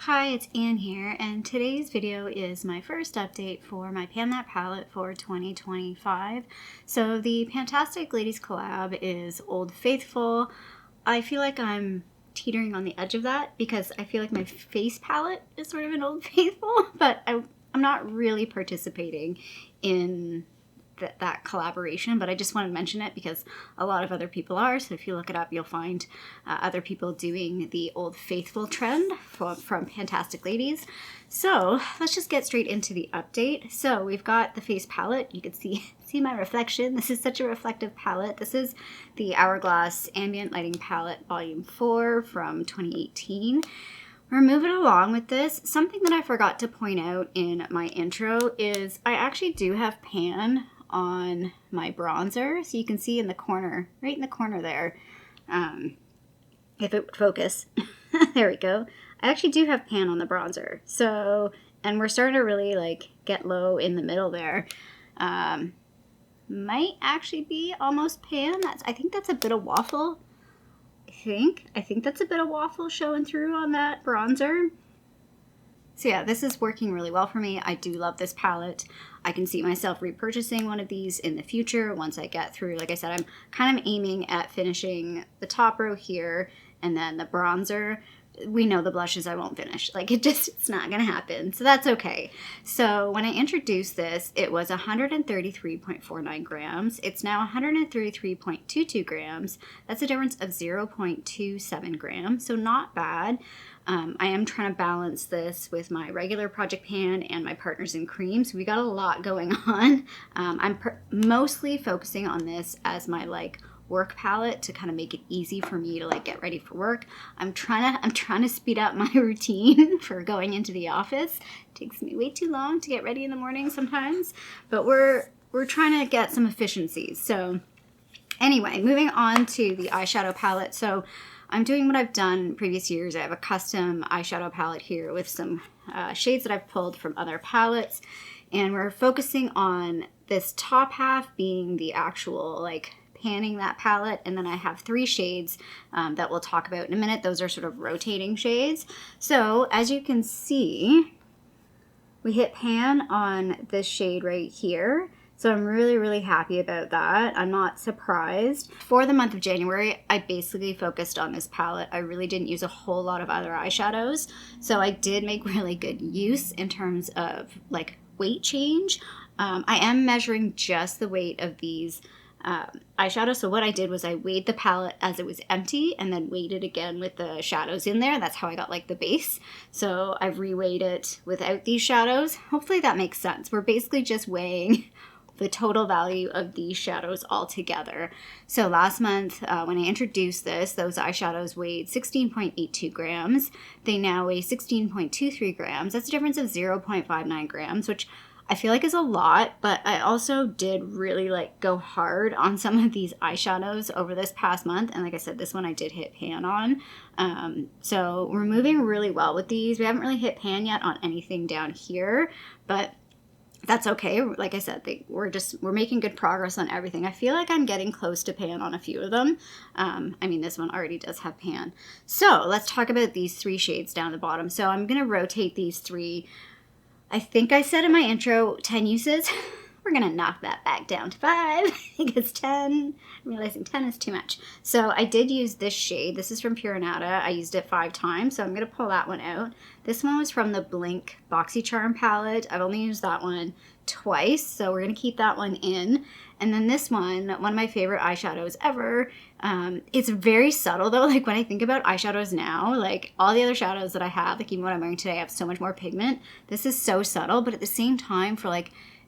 Hi, it's Anne here, and today's video is my first update for my Pan That palette for 2025. So the Fantastic Ladies collab is Old Faithful. I feel like I'm teetering on the edge of that because I feel like my face palette is sort of an Old Faithful, but I'm not really participating in that collaboration, but I just want to mention it because a lot of other people are. So if you look it up, you'll find other people doing the Old Faithful trend from Fantastic Ladies. So let's just get straight into the update. So we've got the face palette. You can see my reflection. This is such a reflective palette. This is the Hourglass Ambient Lighting Palette Volume 4 from 2018. We're moving along with this. Something that I forgot to point out in my intro is I actually do have pan on my bronzer, so you can see in the corner, right in the corner there, if it would focus. There we go. I actually do have pan on the bronzer, so, and we're starting to really like get low in the middle there. Might actually be almost pan. I think that's a bit of waffle. I think that's a bit of waffle showing through on that bronzer. So yeah, this is working really well for me. I do love this palette. I can see myself repurchasing one of these in the future once I get through. Like I said, I'm kind of aiming at finishing the top row here and then the bronzer. We know the blushes I won't finish. Like it's not gonna happen. So that's okay. So when I introduced this, it was 133.49 grams. It's now 133.22 grams. That's a difference of 0.27 grams. So not bad. I am trying to balance this with my regular project pan and my Partners in Cream. So we got a lot going on. I'm mostly focusing on this as my work palette to kind of make it easy for me to get ready for work. I'm trying to speed up my routine for going into the office. It takes me way too long to get ready in the morning sometimes, but we're trying to get some efficiencies. So anyway, moving on to the eyeshadow palette. So I'm doing what I've done previous years. I have a custom eyeshadow palette here with some shades that I've pulled from other palettes, and we're focusing on this top half being the actual panning that palette, and then I have 3 shades that we'll talk about in a minute. Those are sort of rotating shades. So as you can see, we hit pan on this shade right here. So I'm really, really happy about that. I'm not surprised. For the month of January, I basically focused on this palette. I really didn't use a whole lot of other eyeshadows. So I did make really good use in terms of weight change. I am measuring just the weight of these eyeshadow. So what I did was I weighed the palette as it was empty and then weighed it again with the shadows in there. That's how I got the base. So I've reweighed it without these shadows. Hopefully that makes sense. We're basically just weighing the total value of these shadows all together. So last month when I introduced this, those eyeshadows weighed 16.82 grams. They now weigh 16.23 grams. That's a difference of 0.59 grams, which I feel like is a lot, but I also did really go hard on some of these eyeshadows over this past month. And like I said, this one I did hit pan on. So we're moving really well with these. We haven't really hit pan yet on anything down here, but that's okay. Like I said, we're making good progress on everything. I feel like I'm getting close to pan on a few of them. I mean, this one already does have pan. So let's talk about these 3 shades down the bottom. So I'm going to rotate these 3. I think I said in my intro 10 uses. We're going to knock that back down to 5 because 10, I'm realizing 10 is too much. So I did use this shade. This is from Pure Nata. I used it 5 times, so I'm going to pull that one out. This one was from the Blink BoxyCharm palette. I've only used that one twice, so we're going to keep that one in. And then this one of my favorite eyeshadows ever. It's very subtle though. When I think about eyeshadows now, all the other shadows that I have, even what I'm wearing today, I have so much more pigment. This is so subtle, but at the same time for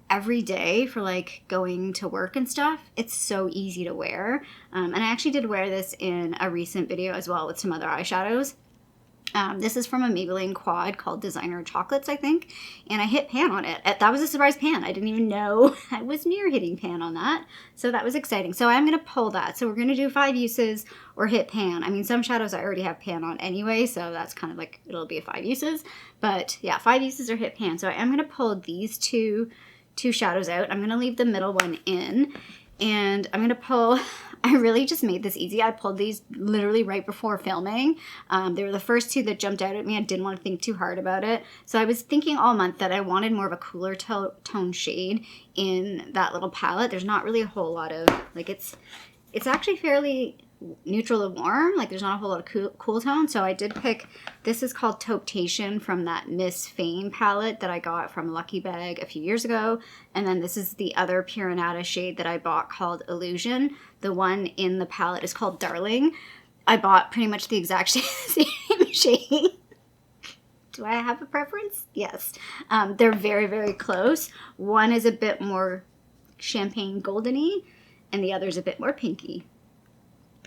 every day for going to work and stuff, it's so easy to wear. And I actually did wear this in a recent video as well with some other eyeshadows. This is from a Maybelline quad called Designer Chocolates, I think, and I hit pan on it. That was a surprise pan. I didn't even know I was near hitting pan on that, so that was exciting. So I'm going to pull that. So we're going to do 5 uses or hit pan. I mean, some shadows I already have pan on anyway, so that's kind of it'll be a 5 uses. But yeah, 5 uses or hit pan. So I am going to pull these two shadows out. I'm going to leave the middle one in, and I'm going to pull I really just made this easy. I pulled these literally right before filming. They were the first two that jumped out at me. I didn't want to think too hard about it. So I was thinking all month that I wanted more of a cooler tone shade in that little palette. There's not really a whole lot of, like, it's actually fairly neutral to warm. Like, there's not a whole lot of cool tone. So I did pick, this is called Tauptation from that Miss Fame palette that I got from Lucky Bag a few years ago. And then this is the other Pure Nata shade that I bought called Illusion. The one in the palette is called Darling. I bought pretty much the exact same shade. Do I have a preference? Yes. They're very, very close. One is a bit more champagne goldeny and the other is a bit more pinky.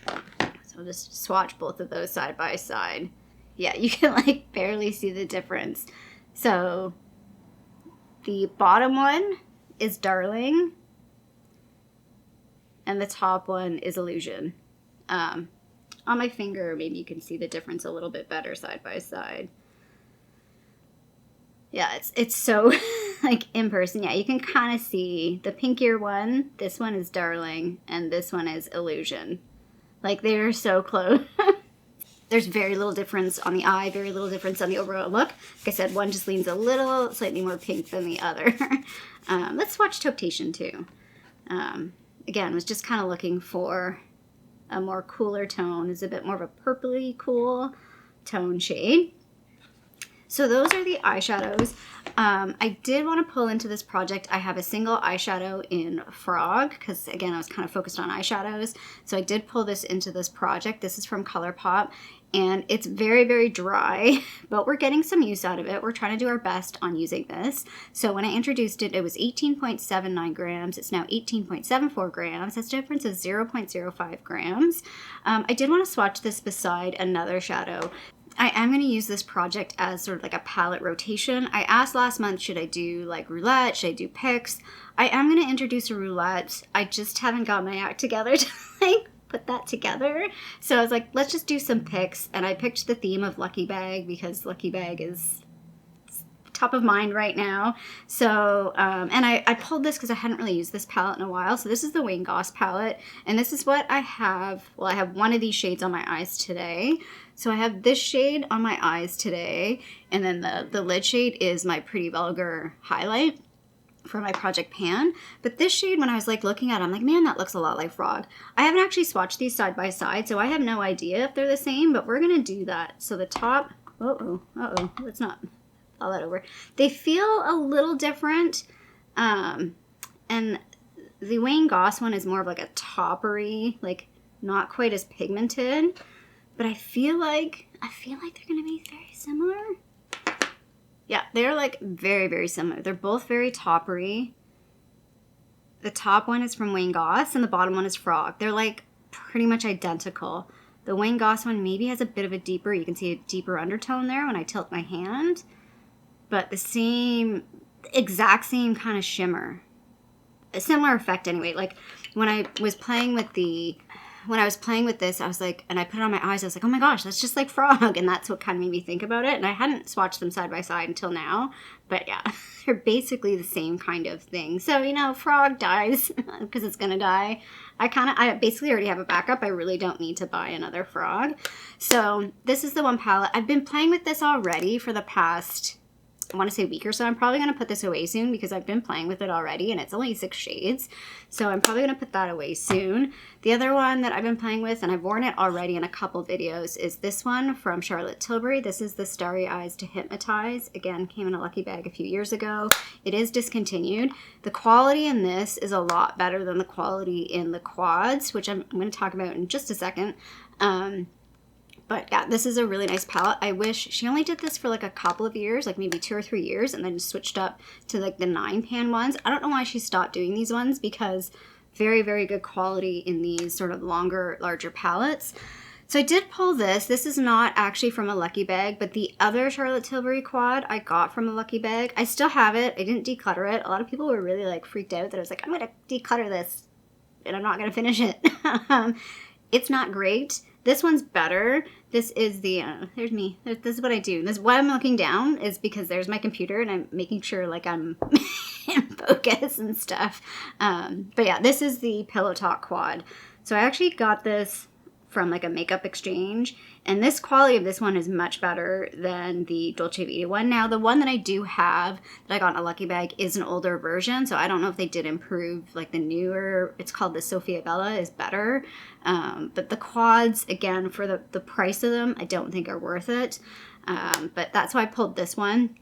So I'll just swatch both of those side by side. Yeah, you can like barely see the difference. So the bottom one is Darling and the top one is Illusion. On my finger, maybe you can see the difference a little bit better side by side. Yeah, it's so like in person. Yeah, you can kind of see the pinkier one. This one is Darling and this one is Illusion. Like, they're so close. There's very little difference on the eye, very little difference on the overall look. Like I said, one just leans a little slightly more pink than the other. Let's swatch Tauptation too. Again, was just kind of looking for a more cooler tone. It's a bit more of a purpley cool tone shade. So those are the eyeshadows. I did want to pull into this project. I have a single eyeshadow in Frog because, again, I was kind of focused on eyeshadows. So I did pull this into this project. This is from ColourPop, and it's very, very dry, but we're getting some use out of it. We're trying to do our best on using this. So when I introduced it, it was 18.79 grams. It's now 18.74 grams. That's a difference of 0.05 grams. I did want to swatch this beside another shadow. I am going to use this project as sort of like a palette rotation. I asked last month, should I do like roulette? Should I do picks? I am going to introduce a roulette. I just haven't got my act together to like put that together. So I was like, let's just do some picks. And I picked the theme of Lucky Bag because Lucky Bag is top of mind right now. So, and I pulled this because I hadn't really used this palette in a while. So this is the Wayne Goss palette. And this is what I have. Well, I have one of these shades on my eyes today. So I have this shade on my eyes today. And then the lid shade is my Pretty Vulgar highlight for my Project Pan. But this shade, when I was like looking at it, I'm like, man, that looks a lot like Frog. I haven't actually swatched these side by side, so I have no idea if they're the same, but we're going to do that. So the top, let's not all that over. They feel a little different, and the Wayne Goss one is more of like a toppery, like not quite as pigmented, but I feel like they're gonna be very similar. Yeah, they're like very, very similar. They're both very toppery. The top one is from Wayne Goss and the bottom one is Frog. They're like pretty much identical. The Wayne Goss one maybe has a bit of a deeper, you can see a deeper undertone there when I tilt my hand. But the exact same kind of shimmer. A similar effect anyway. Like when I was playing with this, I was like, and I put it on my eyes, I was like, oh my gosh, that's just like Frog. And that's what kind of made me think about it. And I hadn't swatched them side by side until now. But yeah, they're basically the same kind of thing. So, you know, Frog dies because it's going to die. I basically already have a backup. I really don't need to buy another Frog. So this is the one palette. I've been playing with this already for the past, I want to say week or so. I'm probably going to put this away soon because I've been playing with it already and it's only 6 shades. So I'm probably going to put that away soon. The other one that I've been playing with, and I've worn it already in a couple videos, is this one from Charlotte Tilbury. This is the Starry Eyes to Hypnotize. Again, came in a Lucky Bag a few years ago. It is discontinued. The quality in this is a lot better than the quality in the quads, which I'm going to talk about in just a second. But yeah, this is a really nice palette. I wish she only did this for like a couple of years, like maybe 2 or 3 years, and then switched up to like the 9-pan ones. I don't know why she stopped doing these ones because very, very good quality in these sort of longer, larger palettes. So I did pull this. This is not actually from a Lucky Bag, but the other Charlotte Tilbury quad I got from a Lucky Bag. I still have it. I didn't declutter it. A lot of people were really like freaked out that I was like, I'm going to declutter this and I'm not going to finish it. It's not great. This one's better. This is the, there's me. This is what I do. This, why I'm looking down is because there's my computer and I'm making sure like I'm in focus and stuff. But yeah, this is the Pillow Talk quad. So I actually got this from like a makeup exchange, and this quality of this one is much better than the Dolce Vita one. Now the one that I do have that I got in a lucky bag is an older version, so I don't know if they did improve. Like the newer, it's called the Sofia Bella, is better, but the quads, again, for the price of them, I don't think are worth it. But that's why I pulled this one.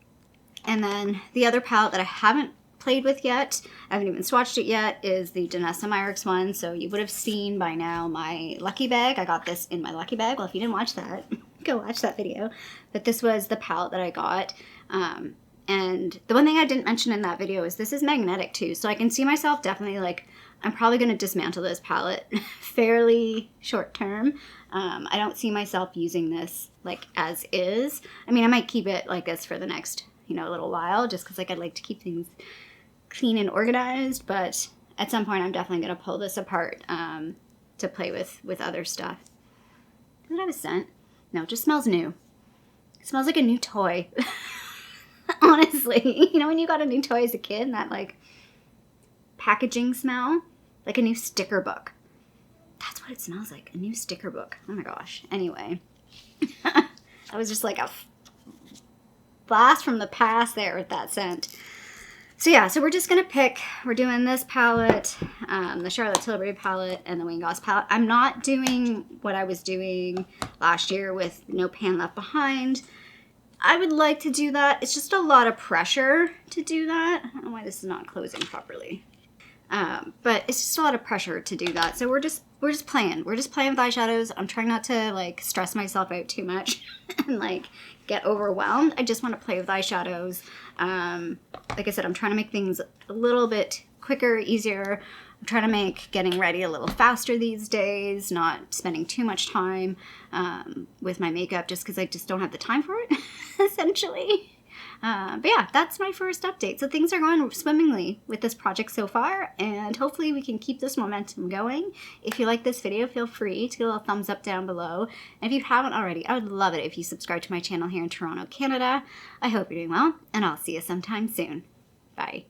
And then the other palette that I haven't played with yet, I haven't even swatched it yet, is the Danessa Myricks one. So you would have seen by now my lucky bag. I got this in my lucky bag. Well, if you didn't watch that, go watch that video. But this was the palette that I got. And the one thing I didn't mention in that video is this is magnetic too. So I can see myself definitely, like, I'm probably going to dismantle this palette fairly short term. I don't see myself using this like as is. I mean, I might keep it like this for the next, little while, just because like I'd like to keep things clean and organized, but at some point I'm definitely going to pull this apart to play with other stuff. Does it have a scent? No, it just smells new. It smells like a new toy. Honestly, when you got a new toy as a kid, and that like packaging smell, like a new sticker book. That's what it smells like, a new sticker book. Oh my gosh. Anyway, that was just like a blast from the past there with that scent. So yeah, so we're just going to pick, we're doing this palette, the Charlotte Tilbury palette, and the Wayne Goss palette. I'm not doing what I was doing last year with no pan left behind. I would like to do that. It's just a lot of pressure to do that. I don't know why this is not closing properly. But it's just a lot of pressure to do that. So we're just playing. We're just playing with eyeshadows. I'm trying not to like stress myself out too much and like get overwhelmed. I just want to play with eyeshadows. Like I said, I'm trying to make things a little bit quicker, easier. I'm trying to make getting ready a little faster these days, not spending too much time with my makeup just because I just don't have the time for it, essentially. But yeah, that's my first update. So things are going swimmingly with this project so far, and hopefully we can keep this momentum going. If you like this video, feel free to give a little thumbs up down below. And if you haven't already, I would love it if you subscribe to my channel here in Toronto, Canada. I hope you're doing well, and I'll see you sometime soon. Bye.